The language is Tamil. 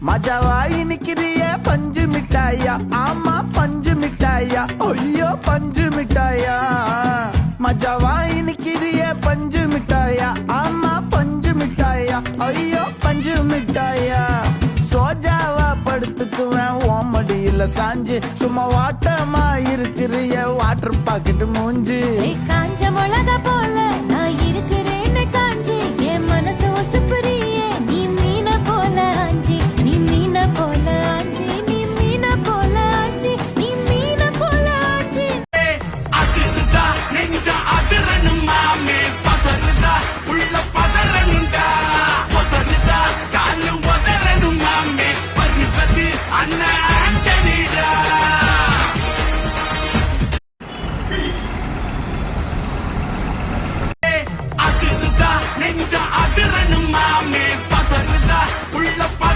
மஜாவாயி நிக்கிறிய பஞ்சு மிட்டாயா, ஆமா பஞ்சு மிட்டாயா, ஐயோ பஞ்சு மிட்டாயா. மஜாவாயி நிக்கிறிய பஞ்சு மிட்டாயா, ஆமா பஞ்சு மிட்டாயா, ஐயோ பஞ்சு மிட்டாயா. சோஜாவா படுத்துக்குவேன் ஓமடியில சாஞ்சு, சும்மா வாட்டமா இருக்கிறிய வாட்டர் பாக்கெட் மூஞ்சு. காஞ்ச மிளகா போல